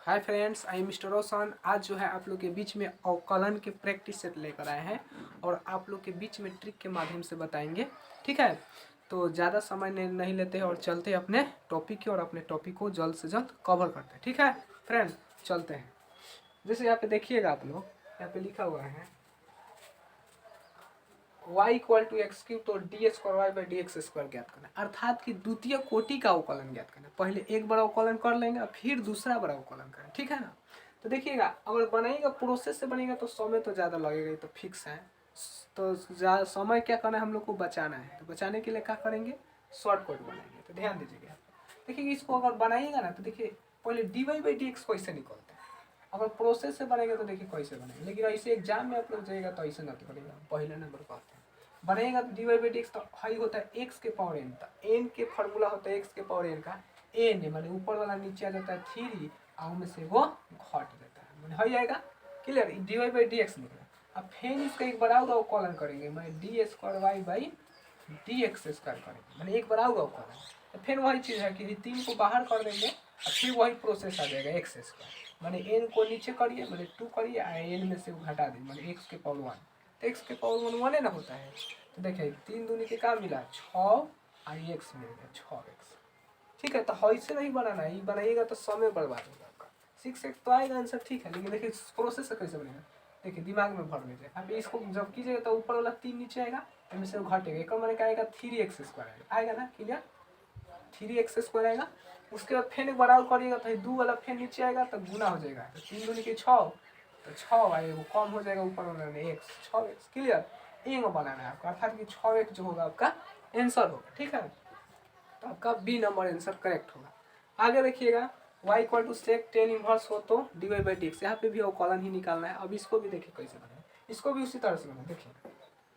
Hi friends, आई mister रोशन। आज जो है आप लोग के बीच में अवकलन के प्रैक्टिस सेट लेकर आए हैं और आप लोग के बीच में ट्रिक के माध्यम से बताएंगे। ठीक है, तो ज़्यादा समय नहीं लेते हैं और चलते हैं अपने टॉपिक की और अपने टॉपिक को जल्द से जल्द कवर करते हैं। ठीक है फ्रेंड्स, चलते हैं। जैसे यहाँ पे देखिएगा आप लोग, यहाँ पे लिखा हुआ है y equal to x cube, तो d square Y by D x square ज्ञात करना है, अर्थात कि द्वितीय कोटि का अवकलन ज्ञात करना है। पहले एक बड़ा अवकलन कर लेंगे और फिर दूसरा बड़ा अवकलन करें। ठीक है ना। तो देखिएगा, अगर बनाएगा प्रोसेस से बनेगा तो समय तो ज़्यादा लगेगा, ये तो फिक्स है। तो समय क्या करना है, हम लोग को बचाना है। तो बचाने के लिए क्या करेंगे, शॉर्टकट बनाएंगे। तो ध्यान दीजिएगा, देखिए इसको अगर बनाइएगा ना तो देखिए पहले D Y by D X कैसे निकलता है। अगर प्रोसेस से बनेगा तो देखिए कैसे बनेगा, लेकिन ऐसे एग्जाम में आप लोग जाइएगा तो ऐसे नहीं बनेगा। पहले नंबर पर आते हैं बनेगा तो D Y by D X, तो हाई होता है एक्स के पावर एन, तो एन के फॉर्मूला होता है एक्स के पावर एन का एन है, माने ऊपर वाला नीचे आ जाता है 3 और उनमें से वो घट देता है, माने हो जाएगा clear. D Y by D X निकला। अब फिर इसका एक बड़ा होगा कॉलन करेंगे, माने D square Y by D x square करेंगे, माने एक बड़ा होगा कॉलन। तो फिर वही चीज़ है कि 3 को बाहर कर देंगे और फिर वही प्रोसेस आ जाएगा एक्स स्क्वायर, माने एन को नीचे करिए, माने 2 करिए और एन में से घटा दी, माने एक्स के पावर 1। तो एक्स के पावर 1 1 ना होता है। तो देखिए 3 दूनी के काम मिला 6 और एक्स मिल गया 6x। ठीक है, तो ऐसे नहीं बनाना है, ये बनाइएगा तो समय बर्बाद होगा आपका। 6x तो आएगा आंसर, ठीक है, लेकिन देखिए प्रोसेस से कैसे बनेगा, देखिए दिमाग में भर लीजिए। अब इसको जब कीजिएगा तो ऊपर वाला 3 नीचे आएगा, इनमें से घटेगा, एक मैंने क्या आएगा 3x स्क्वायर आएगा ना, क्लियर 3x स्क्वायर आएगा। उसके बाद फिर बराबर करिएगा तो 2 वाला फिर नीचे आएगा तो गुना हो जाएगा, तो 3 दूनी के 6, तो 6 आएगा, वो कम हो जाएगा ऊपर वाला में x, 6x क्लियर। ये बनाना है आपका, अर्थात कि 6x जो होगा आपका आंसर होगा। ठीक है, तो आपका बी नंबर आंसर करेक्ट होगा। आगे देखिएगा, y equal to sec tan inverse हो तो D Y by D X, यहाँ पे भी अवकलन ही निकालना है। अब इसको भी देखिए कैसे बना, इसको भी उसी तरह से बना। देखिए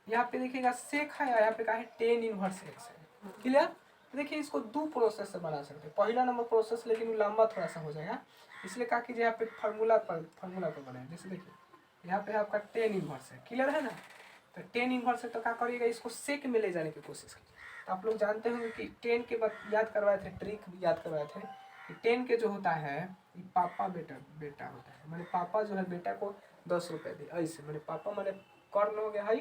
यहाँ पे देखिएगा सेक है, यहाँ पे कहा है टेन इनवर्स एक्स है, क्लियर। देखिए इसको 2 प्रोसेस से बना सकते हैं। पहला नंबर प्रोसेस लेकिन लंबा थोड़ा सा हो जाएगा, इसलिए कहा कीजिए यहाँ पे फार्मूला पर बनाए। जैसे देखिए यहाँ पे आपका टेन इनवर्स है, क्लियर है ना। तो टेन इनवर्स है तो क्या करिएगा, इसको सेक में ले जाने की कोशिश कीजिए। तो आप लोग जानते होंगे कि 10 के बाद याद करवाए थे, ट्रिक याद करवाए थे कि 10 के जो होता है ये पापा बेटा होता है, मैंने पापा जो है बेटा को 10 रुपये दे, ऐसे मैंने पापा मैंने कर्ण हो गया है,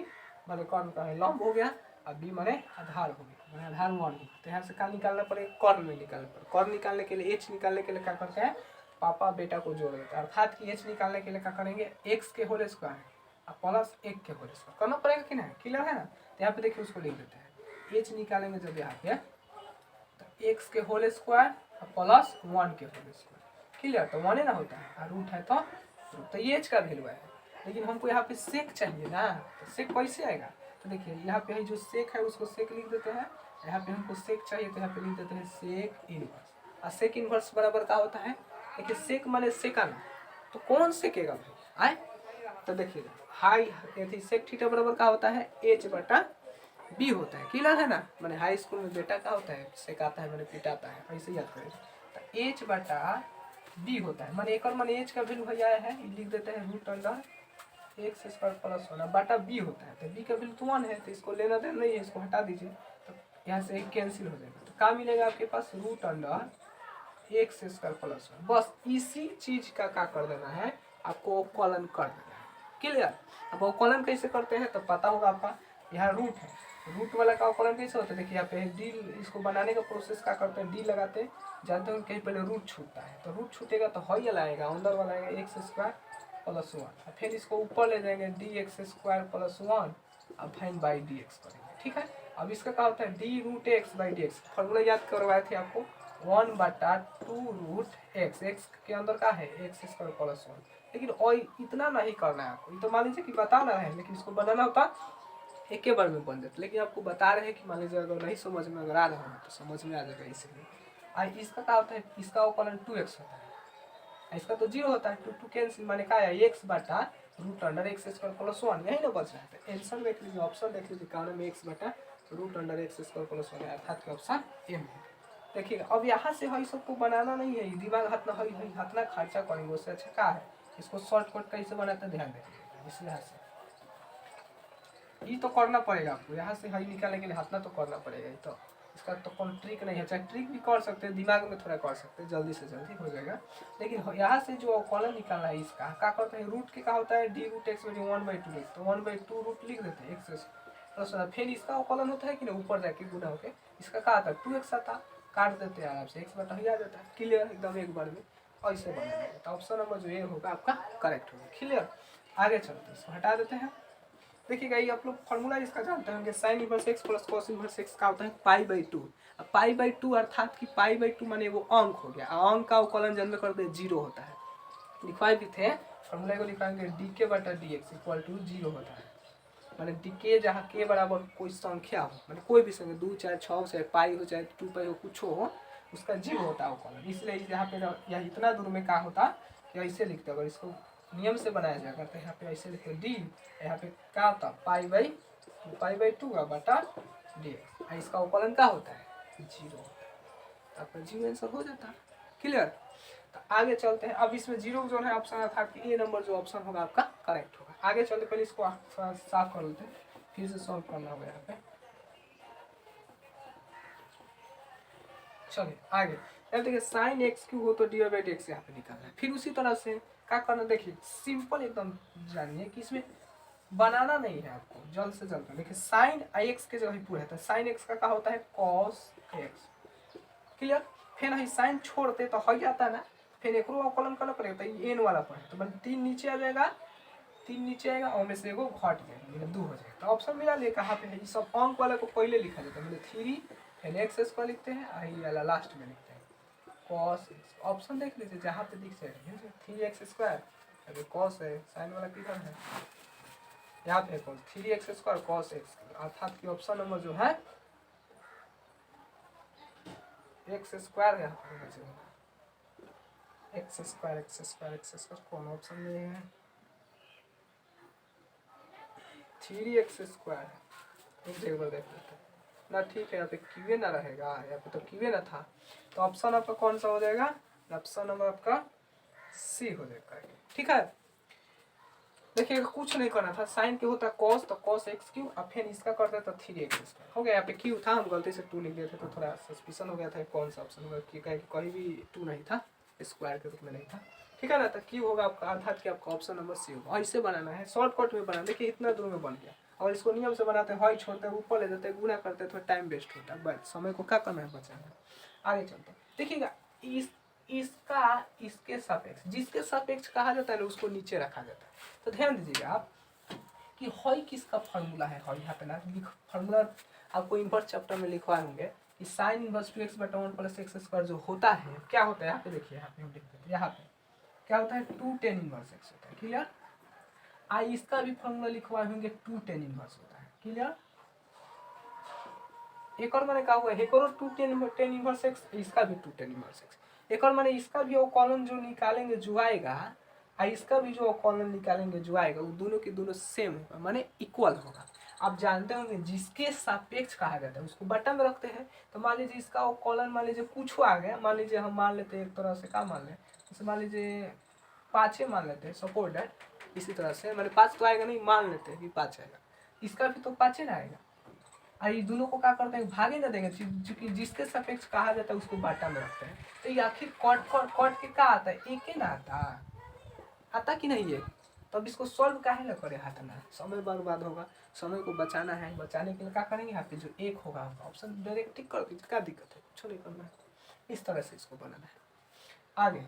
मैंने कर्ण का है लंब हो गया, और बी मैंने आधार हो गया, मैंने आधार 1। तो यहाँ से क्या निकालना पड़ेगा, कर्ण में निकालना पड़ेगा। कर्ण निकालने के लिए एच निकालने के लिए क्या करते हैं, पापा बेटा को जोड़ देते हैं, अर्थात कि एच निकालने के लिए क्या करेंगे, एक्स के होल स्क्वायर प्लस 1 के होल स्क्वायर करना पड़ेगा कि नहीं, क्लियर है ना। तो यहाँ पे देखिए उसको लिख देते हैं, एच निकालेंगे जब यहाँ पे तो एक्स के होल स्क्वायर प्लस 1 के होल स्क्वायर, क्लियर। तो 1 ना होता है और रूट है तो रूट, तो ये एच का वैल्यू है। लेकिन हमको यहाँ पे सेक चाहिए ना, तो सेक कैसे आएगा, तो देखिए यहाँ पे जो सेक है उसको सेक लिख देते हैं, यहाँ पे हमको सेक चाहिए तो यहाँ पे लिख देते हैं सेक इनवर्स। और सेक इनवर्स बराबर क्या होता है, देखिए सेक माने सेकंड, तो कौन सेकेगा भाई आए। तो देखिएगा हाई यदि सेक थीटा बराबर क्या होता है, एच बटा बी होता है, क्लियर है ना। मैंने हाई स्कूल में बेटा का होता है सेकाता है, मैंने पिटाता है, ऐसे याद करें। तो एच बटा बी होता है, मैंने एक और मैंने एच का वैल्यू भैया है, लिख देते हैं root under x square plus 1 बटा बी होता है। तो बी का वैल्यू तो 1 है, तो इसको लेना देना नहीं है, इसको हटा दीजिए, तो यहाँ से एक कैंसिल हो जाएगा। तो क्या मिलेगा आपके पास, root under x square plus 1। बस इसी चीज का क्या कर देना है, आपको अवकलन कर देना है, क्लियर। अब अवकलन कैसे करते हैं तो पता होगा आपका, यहाँ रूट है, रूट वाला का अवकलन कैसे होता है, देखिए यहाँ पे डी, इसको बनाने का प्रोसेस क्या करते हैं, डी लगाते हैं, जानते हो कहीं पहले रूट छूटता है, तो रूट छूटेगा तो हई वाला आएगा, अंदर वाला आएगा एक्स स्क्वायर प्लस 1, फिर इसको ऊपर ले जाएंगे डी एक्स स्क्वायर प्लस 1, अब फाइन बाई डी एक्स करेंगे। ठीक है, अब इसका क्या होता है, D root X by D X, formula याद करवाए थे आपको, 1/2 रूट एक्स, एक्स के अंदर का है एक्स स्क्वायर प्लस 1। लेकिन और इतना नहीं करना है आपको, ये तो मान लीजिए कि बताना है, लेकिन इसको बनाना होता एक के बार में बन जाता, लेकिन आपको बता रहे हैं कि मान लीजिए अगर नहीं समझ में अगर आ रहा है तो समझ में आ जाएगा, इसलिए। इसका क्या होता है, इसका अवकलन 2x होता है, इसका तो 0 होता है, 2 कैंसिल, माने क्या है एक्स बटा root under x square plus 1, यही ना बच रहा है। तो आंसर देख लीजिए, ऑप्शन देख लीजिए, कारण में एक्स बटा root under x square plus 1 है, अर्थात ऑप्शन एम है। देखिएगा अब यहाँ से हई सबको बनाना नहीं है, दिमाग हाथ ना हई हाथ ना खर्चा करेंगे, उससे अच्छा क्या है, इसको शॉर्टकट कैसे बनाते ध्यान देखिएगा। इस यहाँ से ये तो करना पड़ेगा आपको, यहाँ से हई निकालने के लिए हाथ ना तो करना पड़ेगा, ये तो इसका तो कौन ट्रिक नहीं है, चाहे ट्रिक भी कर सकते हैं, दिमाग में थोड़ा कर सकते हैं, जल्दी से जल्दी हो जाएगा। लेकिन यहाँ से जो कॉलन निकालना है इसका क्या करते हैं, रूट के क्या होता है डी रूट एक्स बटे 1/2 लिखते हैं, 1/2 रूट लिख देते हैं एक्स प्लस। फिर इसका कॉलन होता है कि ना ऊपर जाके गुना होके इसका क्या आता है 2x आता, काट देते हैं आराम से, x बटा ही आ जाता है, क्लियर एकदम एक बार में। और इसे बनाएंगे तो ऑप्शन नंबर जो ए होगा आपका करेक्ट होगा, क्लियर। आगे चलते हैं, इसको हटा देते हैं। देखिएगा ये आप लोग फॉर्मूला इसका जानते होंगे, sine inverse x plus cos inverse x का होता है पाई/2। अब पाई/2 अर्थात कि पाई/2 माने वो अंक हो गया, अंक का अवकलन जन्म कर दे 0 होता है। लिखवाए भी थे फॉर्मूला को, लिखाएंगे डी के बटा डी एक्स इक्वल टू 0 होता है, माने डी के जहाँ के बराबर कोई संख्या हो, माने कोई भी संख्या 2 चाहे 6 चाहे पाई हो चाहे 2 पाई हो कुछ हो, उसका 0 होता है अवकलन। इसलिए यहाँ पे यहाँ इतना दूर में क्या होता कि ऐसे लिखते, अगर इसको नियम से बनाया जाएगा तो यहाँ पे ऐसे लिखते डी, यहाँ पे क्या होता पाई/2 बटा डी एक्स, इसका अवकलन क्या होता है 0 होता है, आपका 0 आंसर हो जाता है, क्लियर। तो आगे चलते हैं, अब इसमें 0 जो है ऑप्शन था कि ए नंबर जो ऑप्शन होगा आपका करेक्ट होगा। आगे चलते पहले इसको थोड़ा साफ कर लेते हैं, फिर से सॉल्व करना होगा यहाँ पे। चलिए आगे अब देखिए साइन एक्स क्यू हो तो डी बाई डी एक्स यहाँ पे निकालना है। फिर उसी तरह से क्या करना, देखिए सिंपल एकदम जानिए कि इसमें बनाना नहीं है आपको, जल्द से जल्द देखिए साइन एक्स के जगह पूरा है, साइन एक्स का क्या होता है कॉस एक्स, क्लियर। फिर नहीं साइन छोड़ते तो हो जाता है ना, फिर एक अवकलन करना पड़ेगा, तो एन वाला पर है तो मतलब 3 नीचे आ जाएगा, 3 नीचे आएगा और में से एगो घट जाएगा, 2 हो जाएगा। तो ऑप्शन मिला ले कहाँ पे है, ये सब अंक वाले को पहले लिखा जाता है, मतलब 3 फिर एक्स स्क्वायर लिखते हैं, आई वाला लास्ट में लिखते हैं कॉस एक्स। ऑप्शन देख लीजिए जहाँ पे दिख जाएगा 3x², अभी कॉस है, साइन वाला किधर है, यहाँ पे कॉस 3x² कॉस एक्स, अर्थात कि ऑप्शन नंबर जो है x² है, x² कौन ऑप्शन में है 3x² है, एक जगह देख लेते हैं ना, ठीक है यहाँ पे क्यूए ना रहेगा, यहाँ पे तो क्यूए ना था, तो ऑप्शन आपका कौन सा हो जाएगा, ऑप्शन नंबर आपका सी हो जाएगा, ठीक है। देखिए कुछ नहीं करना था, साइन के होता कॉस तो कॉस एक्स क्यू, अब फिर इसका करते तो 3x² हो गया। यहाँ पे क्यू था, हम गलती से 2 लिख दिए थे तो थोड़ा सस्पिशन हो गया था कौन सा ऑप्शन होगा, कि कहीं भी 2 नहीं था, स्क्वायर के रूप में नहीं था, ठीक है ना। तो क्यू होगा आपका, अर्थात कि आपका ऑप्शन नंबर सी होगा। और इसे बनाना है शॉर्टकट में बनाना, देखिए इतना दूर में बन गया, और इसको नियम से बनाते हैं, हॉई छोड़ते हैं ऊपर ले देते हैं, गुना करते हैं, थोड़ा टाइम वेस्ट होता है, बस समय को क्या करना है बचाना। आगे चलते हैं, देखिएगा इसका इसके सापेक्ष, जिसके सापेक्ष कहा जाता है ना उसको नीचे रखा जाता है। तो ध्यान दीजिएगा आप कि हॉई किसका फार्मूला है, हॉई यहाँ पे ना फार्मूला आपको इन्वर्स चैप्टर में लिखवाए होंगे कि साइन इन्वर्स 2x बटा 1 प्लस x² जो होता है क्या होता है, यहाँ पे देखिए, यहाँ पे हम लिखते हैं, यहाँ पे क्या होता है 2 tan इन्वर्स x होता है, क्लियर। आई इसका भी फार्मूला लिखवाए होंगे 2 tan इन्वर्स होता है, क्लियर। एक और मैंने कहा हुआ है एक और 2 tan इन्वर्स x, इसका भी 2 tan इन्वर्स x, एक और मैंने इसका भी कॉलम जो निकालेंगे जो आएगा, इसका भी जो कॉलम निकालेंगे जो आएगा, वो दोनों के दोनों सेम होगा, माने इक्वल होगा। आप जानते होंगे जिसके सापेक्ष कहा जाता है उसको बटन में रखते हैं। तो मान लीजिए इसका कॉलम मान लीजिए कुछ आ गया, मान लीजिए हम मान लेते हैं एक तरह से, क्या मान लें, जैसे मान लीजिए 5 मान लेते हैं, सपोर्ट दैट, इसी तरह से मैंने 5 तो आएगा नहीं, मान लेते हैं कि 5 आएगा, इसका भी तो 5 ना आएगा। ये दोनों को क्या करते हैं, भागे ना देंगे, क्योंकि जिसके सापेक्ष कहा जाता है उसको बाटा में रखते हैं। तो ये आखिर कट के क्या आता है, एक ही ना आता कि नहीं है। तब इसको सॉल्व काहे ना करे हाथ ना, समय बर्बाद होगा, समय को बचाना है, बचाने के लिए क्या करेंगे, यहाँ पे जो एक होगा आपका ऑप्शन डायरेक्ट टिक कर दीजिए, क्या दिक्कत है, कुछ नहीं करना है, इस तरह से इसको बनाना है। आगे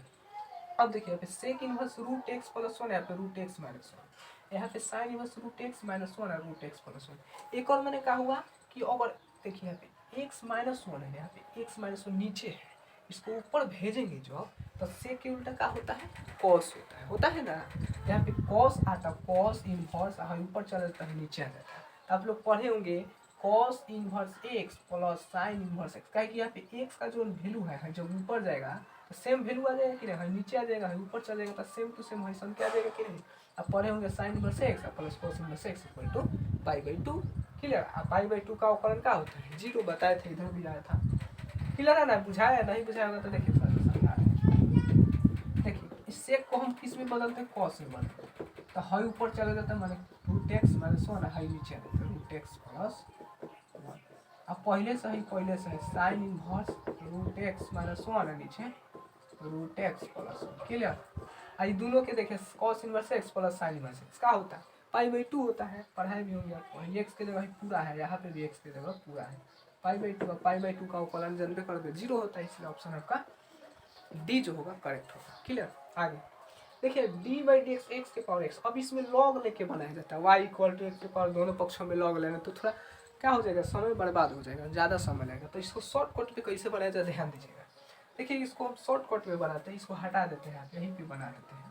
अब देखिए यहाँ पे sec inverse root x plus 1, यहाँ पे रूट एक्स माइनस 1, यहाँ पे sine inverse root x minus 1 और रूट एक्स प्लस 1। एक और मैंने कहा हुआ कि अगर देखिए यहाँ पे एक्स माइनस 1 है, यहाँ पे एक्स माइनस 1 नीचे है, इसको ऊपर भेजेंगे जो तो सेक के उल्टा क्या होता है, कॉस होता है ना। यहाँ पे कॉस आता, कॉस इनवर्स ऊपर चला जाता है, नीचे आ जाता है। तो आप लोग पढ़े होंगे cos inverse x plus sine inverse x, क्या कि यहाँ पे एक्स का जो वैल्यू है जब ऊपर जाएगा तो सेम वैल्यू आ जाएगा कि नहीं, नीचे आ जाएगा, ऊपर चल जाएगा, तो सेम टू सेम वैसा क्या आ जाएगा कि नहीं। आप पढ़े होंगे sine inverse x plus cos inverse x equal to पाई/2, क्लियर। पाई/2 का अवकलन क्या होता है, 0 बताए थे, इधर भी आया था, क्लियर है ना। बुझाया नहीं बुझाया होगा तो देखिए देखिए इस सेक को हम किस में बदलते हैं, कॉस में बदलते हैं, तो हाई ऊपर चला जाता है, माने रूट एक्स माइनस 1, हाई नीचे आ जाता है रूट एक्स प्लस 1। अब पहले से ही sine inverse root x minus one है नीचे root x plus one. Clear. आई दोनों के देखें cos inverse x plus sine inverse x का होता है पाई/2 होता है। पढ़ाई भी होंगे आपको। एक्स की जगह पूरा है, यहाँ पे भी एक्स की जगह पूरा है पाई/2। पाई/2 का अवकलन जानते कर जीरो होता है, इसलिए ऑप्शन आपका डी जो होगा करेक्ट होगा। क्लियर। आगे देखिए d/dx एक्स के पावर एक्स। अब इसमें लॉग लेके बनाया जाता है y = x के पावर दोनों पक्षों में लॉग लेना, तो थोड़ा क्या हो जाएगा, समय बर्बाद हो जाएगा, ज़्यादा समय लगेगा। तो इसको शॉर्टकट पे कैसे बनाया जाए ध्यान दीजिएगा। देखिए इसको हम शॉर्टकट में बनाते हैं, इसको हटा देते हैं, यहीं पे बना देते हैं।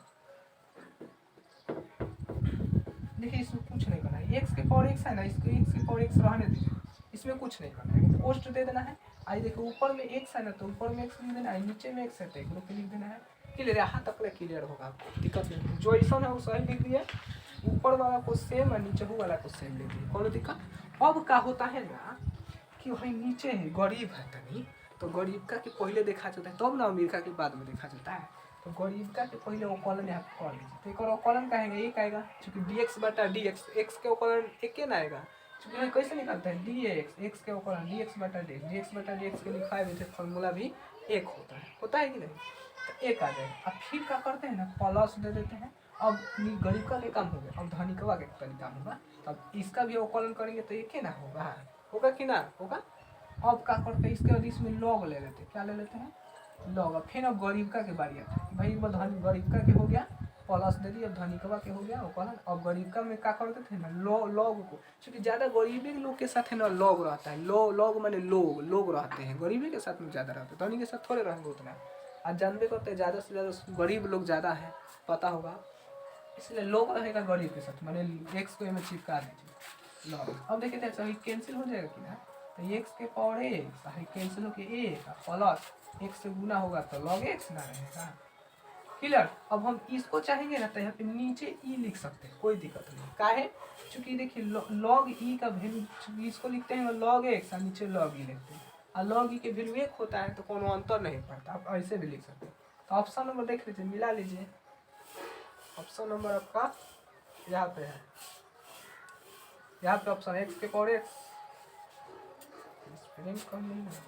देखिए इसमें कुछ नहीं करना है, एक्स के पावर एक्स है ना, इसको एक्स के पावर एक्स रहने दीजिए, इसमें कुछ नहीं करना है, पोस्ट दे देना है। आई देखो ऊपर में एक्स है ना, तो ऊपर में एक्स लिख देना है, नीचे में एक्स है तो एक रूप लिख देना है। क्लियर। यहाँ तक क्लियर होगा, आपको दिक्कत नहीं। जो ऐसा है वो सही लिख दिए, ऊपर वाला को सेम और नीचे वाला को सेम लिख दिए, कौन दिक्कत। अब क्या होता है ना कि वही नीचे है गरीब है तनी, तो गरीब का के पहले देखा जाता है, तब ना अमीर का के बाद में देखा जाता है। तो गरीब का के पहले अवकलन यहाँ कर लीजिए, तो एक और अवकलन का है एक आएगा, चूँकि dx/dx एक्स के अवकलन एक ना आएगा, चूँकि हम कैसे निकालते हैं dx एक्स के अवकलन dx/dx के लिखा है फॉर्मूला भी एक होता है कि नहीं। तो एक आ जाएगा। अब फिर क्या करते हैं ना, प्लस दे देते हैं। अब गरीब का काम हो गया, अब धनिकवा के काम होगा, तब इसका भी अवकलन करेंगे तो एक ही ना होगा कि ना होगा। अब क्या करते हैं, इसके बाद इसमें लॉग ले लेते हैं, क्या ले लेते हैं लॉग। अब फिर अब गरीब का के बारी आता है, भाई गरीब का के हो गया प्लस दे दिया, अब धनिकवा के हो गया अवकलन। अब गरीब का में क्या करते थे ना लॉग को, क्योंकि ज़्यादा गरीबी के लोग के साथ है ना लॉग रहता है, लॉग माने लोग रहते हैं, गरीबी के साथ में ज़्यादा रहते हैं, धनी के साथ थोड़े रहेंगे उतना। आज जानबे करते हैं ज़्यादा से ज़्यादा गरीब लोग ज़्यादा है, पता होगा, इसलिए लोग रहेगा गरीब के साथ, माने एक्स को में चिपका दीजिए लॉग। अब देखिए तो सही कैंसिल हो जाएगा कि ना, तो एक्स के पावर एक्स कैंसिल होकर एक प्लस एक्स से गुना होगा तो लॉग एक्स ना रहेगा। क्लियर। अब हम इसको चाहेंगे ना तो यहाँ पे नीचे ई लिख सकते हैं, कोई दिक्कत नहीं। का है चूँकि देखिए लॉग ई का वैल्यू, इसको लिखते हैं लॉग एक्स और नीचे लॉग ई लिखते हैं, और लॉग ई के वैल्यू एक होता है तो कोनो अंतर नहीं पड़ता, आप ऐसे भी लिख सकते हैं। तो ऑप्शन नंबर देख लीजिए, मिला लीजिए। ऑप्शन नंबर आपका यहाँ पे है, यहाँ पे ऑप्शन एक्स के पावर एक्स प्रिंट कर लेंगे।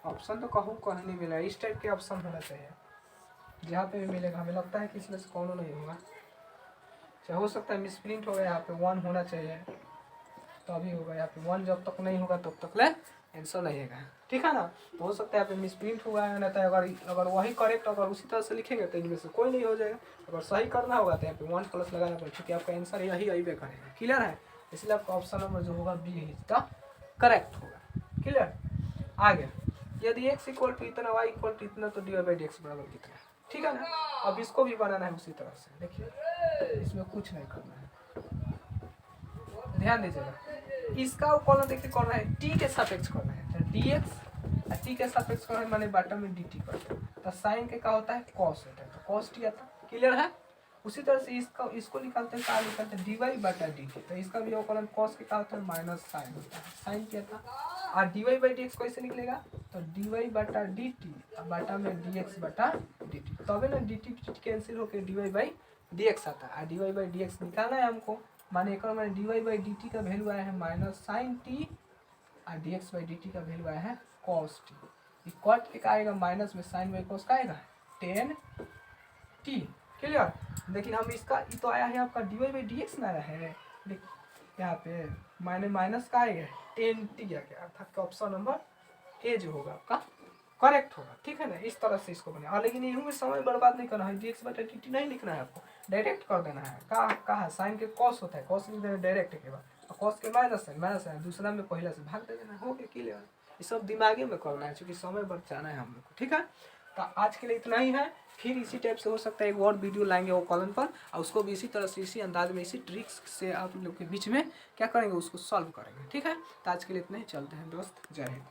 ऑप्शन तो कहूँ कहीं नहीं मिला, इस टाइप के ऑप्शन होना चाहिए, जहाँ पे भी मिलेगा। हमें लगता है कि इसमें से कौन नहीं होगा, चाहे हो सकता है मिसप्रिंट हो गया, यहाँ पे 1 होना चाहिए तभी होगा, यहाँ पे 1 जब तक नहीं होगा तब तक ले आंसर नहीं है, ठीक है ना। तो हो सकता है यहाँ पे मिसप्रिंट हुआ है ना, तो अगर वही करेक्ट अगर उसी तरह से लिखेंगे तो इनमें से कोई नहीं हो जाएगा। अगर सही करना होगा तो यहाँ पे 1 प्लस लगाना पड़ेगा, क्योंकि आपका आंसर यही अबे करेगा। क्लियर है, इसलिए आपका ऑप्शन नंबर जो होगा बी इसका करेक्ट होगा। क्लियर। आगे यदि x = इतना y = इतना तो dy/dx बराबर कितना, ठीक है ना। अब इसको भी बनाना है उसी तरह से, देखिए इसमें कुछ नहीं करना है, ध्यान दीजिएगा। इसका अवकलन देखिए करना है t के सापेक्ष करना है, तो dx t के सापेक्ष करना है माने बाटा में dt करते हैं, तो साइन के क्या होता है cos होता है, तो cos t आता है। क्लियर है। उसी तरह से इसको निकालते हैं, क्या निकालते हैं dy/dt, तो इसका भी अवकलन cos के क्या होता है माइनस साइन होता है, साइन क्या था। और dy/dx कैसे निकलेगा, तो dy/dt बाटा में dx/dt, तब ना dt कैंसिल होकर dy/dx आता है। और dy/dx निकालना है हमको, माने एक मैंने dy/dt का वैल्यू आया है माइनस साइन टी, और dx/dt का वैल्यू आया है cos टी। कॉट के आएगा माइनस में साइन बाई cos का आएगा 10t। क्लियर। लेकिन हम इसका तो आया है आपका dy/dx ना आया है, यहाँ पे माइनस माइनस का आएगा 10t आ गया, अर्थात ऑप्शन नंबर ए जो होगा आपका करेक्ट होगा, ठीक है ना। इस तरह से इसको बने। और लेकिन यही में समय बर्बाद नहीं करना है, dx/dt नहीं लिखना है आपको, डायरेक्ट कर देना है। कहा साइन के cos होता है, cos लिख देना डायरेक्ट के बाद, और cos के माइनस है दूसरा में पहला से भाग दे देना, हो गया। क्लियर। ये सब दिमागे में करना है, क्योंकि समय बचाना है हम लोग को, ठीक है। तो आज के लिए इतना ही है, फिर इसी टाइप से हो सकता है एक और वीडियो लाएंगे वो कॉलम पर, और उसको भी इसी तरह से इसी अंदाज में इसी ट्रिक्स से आप लोग के बीच में क्या करेंगे उसको सॉल्व करेंगे, ठीक है। तो आज के लिए इतना ही, चलते हैं दोस्त, जय हिंद।